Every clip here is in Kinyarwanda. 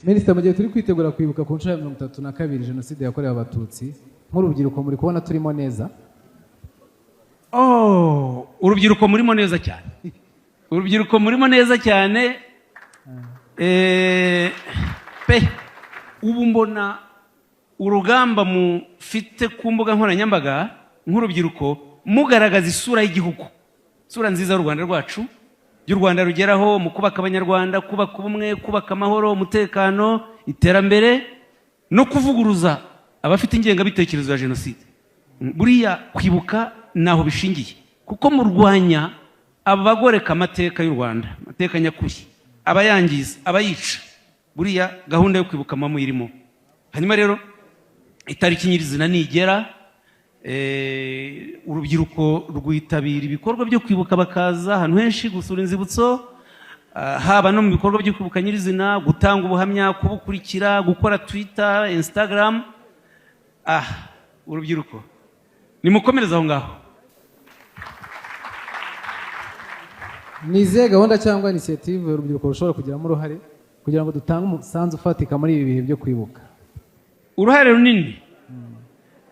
Minisita, mu gihe turi kwitegura kwibuka ku nshuro ya 32 Jenoside yakorewe Abatutsi, nk'urubyiruko muri kubona turimo neza? Urubyiruko murimo neza cyane. Urubyiruko murimo neza cyane. Ubu mbona urugamba mufite ku mbuga nkoranyambaga nk'urubyiruko mugaragaza isura y'igihugu, isura nziza y'u Rwanda rwacu, y'u Rwanda rugeraho mu kubaka abanyarwanda, kubaka ubumwe, kubaka amahoro, umutekano, iterambere no kuvuguruza abafite ingengabitekerezo ya jenoside. Buriya kwibuka naho bishingiye, kuko murwanya abagoreka amateka y'u Rwanda, amateka nyakuri, abayangiza, abayica. Buriya gahunda yo kwibuka mama irimo. Hanyuma rero itariki nyirizina nigera, urubyiruko rwitabira ibikorwa byo kwibuka bakaza ahantu henshi gusura inzibutso, haba no mu bikorwa byo kwibuka nyirizina, gutanga ubuhamya, kubukurikira, gukora Twitter, Instagram. Urubyiruko nimukomereza aho ngaho. Ni izihe gahunda cyangwa initiative urubyiruko rushobora kugiramo uruhare kugira ngo dutange umusanzu ufatika muri ibi bihe byo kwibuka? Uruhare runini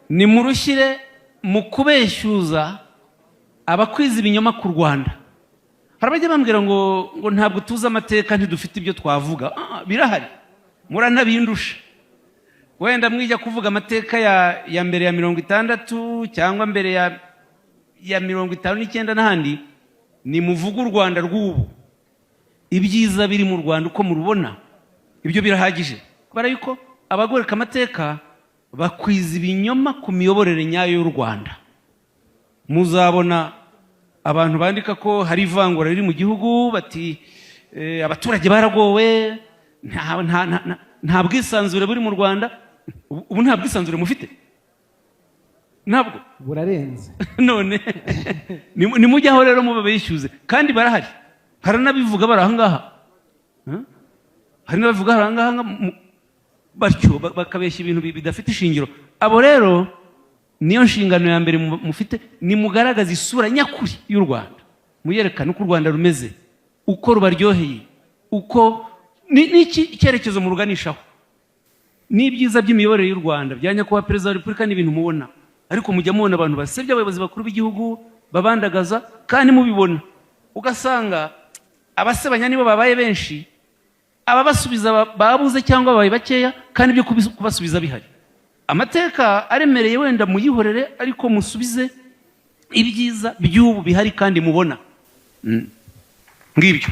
ni murushyire mu kubeshyuza abakwiza ibinyoma ku Rwanda. Harabajya bambwira ngo ntabwo tuzi amateka, ntidufite ibyo twavuga. Birahari, muranabindusha. Wenda mwijya kuvuga amateka ya mbere ya 60 cyangwa mbere ya 59 n'ahandi, ni muvuga u Rwanda rw'ubu, ibyiza biri mu Rwanda uko murubona, ibyo birahagije. Kubera yuko abagoreka amateka bakwiza ibinyoma ku miyoborere nyayo y'u Rwanda. Muzabona abantu bandika ko hari ivangura riri mu gihugu, bati abaturage baragowe, nta bwisanzure buri mu Rwanda. Ubu nta bwisanzure mufite? Ntabwo burarenze. None nimujyaho rero mubabeshyuze, kandi barahari, haranabivuga bari ahangaha, hari n'abavuga ahangaha batyo bakabeshya ibintu bidafite ishingiro. Abo rero niyo nshingano ya mbere mufite, ni mugaragaza isura nyakuri y'u Rwanda, muyerekana uko u Rwanda rumeze, uko rubaryoheye, uko n'iki icyerekezo muruganishaho, n'ibyiza by'imiyoborere y'u Rwanda, bya nyakubahwa Perezida wa Repubulika n'ibintu mubona. Ariko mujya mubona abantu basebya abayobozi bakuru b'igihugu, babandagaza, kandi mubibona ugasanga abasebanya nibo babaye benshi, ababasubiza babuze cyangwa babaye bakeya, kandi byo kubasubiza bihari. Amateka aremereye wenda muyihorere, ariko musubize ibyiza by'ubu bihari kandi mubona. Ngibyo.